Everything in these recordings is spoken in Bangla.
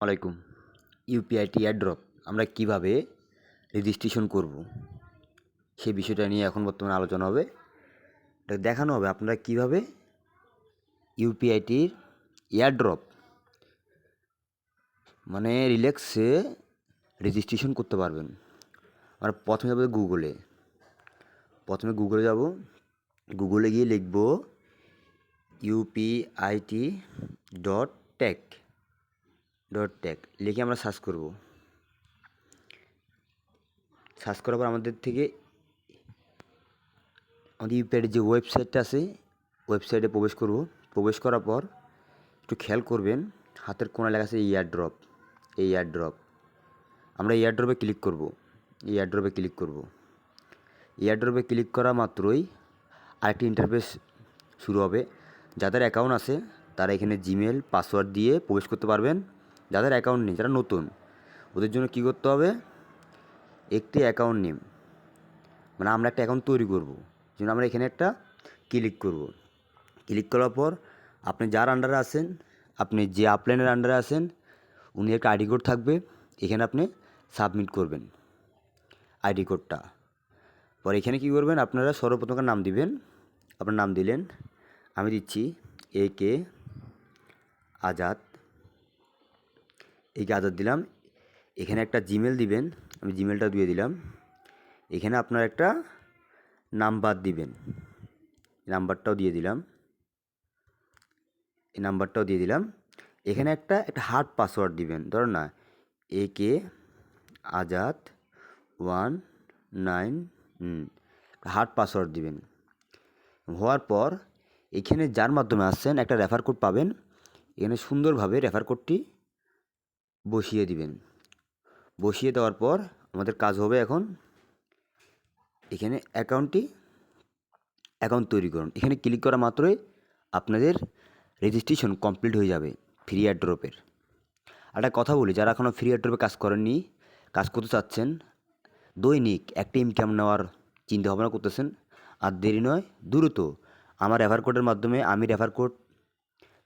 আলাইকুম। ইউপিআইটি এয়ারড্রপ আমরা কিভাবে রেজিস্ট্রেশন করব সেই বিষয়টা নিয়ে এখন বর্তমানে আলোচনা হবে। এটা দেখানো হবে আপনারা কিভাবে ইউপিআইটির এয়ারড্রপ মানে রিল্যাক্সে রেজিস্ট্রেশন করতে পারবেন। আমরা প্রথমে যাব গুগলে যাব। গুগলে গিয়ে লিখব ইউপিআইটি টেক লিখে আমরা সার্চ করব। সার্চ করার পর আমাদের ইউপিআইটির যে ওয়েবসাইটটা আছে ওয়েবসাইটে প্রবেশ করব। প্রবেশ করার পর একটু খেয়াল করবেন হাতের কোণায় লেখা আছে এয়ারড্রপ। আমরা এয়ারড্রপে ক্লিক করা মাত্রই আরেকটি ইন্টারফেস শুরু হবে। যাদের অ্যাকাউন্ট আছে তারা এখানে জিমেল পাসওয়ার্ড দিয়ে প্রবেশ করতে পারবেন। যাদের অ্যাকাউন্ট নেই, যারা নতুন, ওদের জন্য কী করতে হবে, একটি অ্যাকাউন্ট নেম মানে আমরা একটা অ্যাকাউন্ট তৈরি করব। যেন আমরা এখানে একটা ক্লিক করব। ক্লিক করার পর আপনি যার আন্ডারে আছেন, আপনি যে আপলাইনের আন্ডারে আছেন, উনি একটা আইডি কোড থাকবে, এখানে আপনি সাবমিট করবেন আইডি কোডটা। পরে এখানে কী করবেন, আপনারা সর্বপ্রথম নাম দিবেন। আপনার নাম দিলেন, আমি দিচ্ছি একে আজাদ দিলাম। এখানে একটা জিমেল দিবেন, আমি জিমেলটা দিয়ে দিলাম। এখানে আপনার একটা নাম্বার দিবেন, নাম্বারটাও দিয়ে দিলাম। এখানে একটা হার্ড পাসওয়ার্ড দিবেন, ধরুন না একে আজাদ 19 হার্ড পাসওয়ার্ড দিবেন। হওয়ার পর এখানে যার মাধ্যমে আসছেন একটা রেফার কোড পাবেন। এখানে সুন্দরভাবে রেফার কোডটি বসিয়ে দিবেন। বসিয়ে দেওয়ার পর আমাদের কাজ হবে এখন এখানে অ্যাকাউন্ট তৈরি করুন। এখানে ক্লিক করা মাত্রই আপনাদের রেজিস্ট্রেশন কমপ্লিট হয়ে যাবে ফ্রি এয়ারড্রপের। একটা কথা বলি, যারা এখনও ফ্রি এয়ারড্রপে কাজ করতে চাচ্ছেন, দৈনিক একটা ইনকাম নেওয়ার চিন্তা ভাবনা করতেছেন, আর দেরি নয়, দ্রুত আমার রেফার কোডের মাধ্যমে আমি রেফার কোড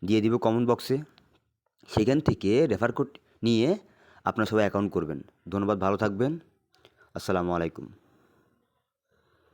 দিয়ে দিব কমেন্ট বক্সে। সেখান থেকে রেফার কোড নিয়ে আপনারা সবাই অ্যাকাউন্ট করবেন। ধন্যবাদ, ভালো থাকবেন। আসসালামু আলাইকুম।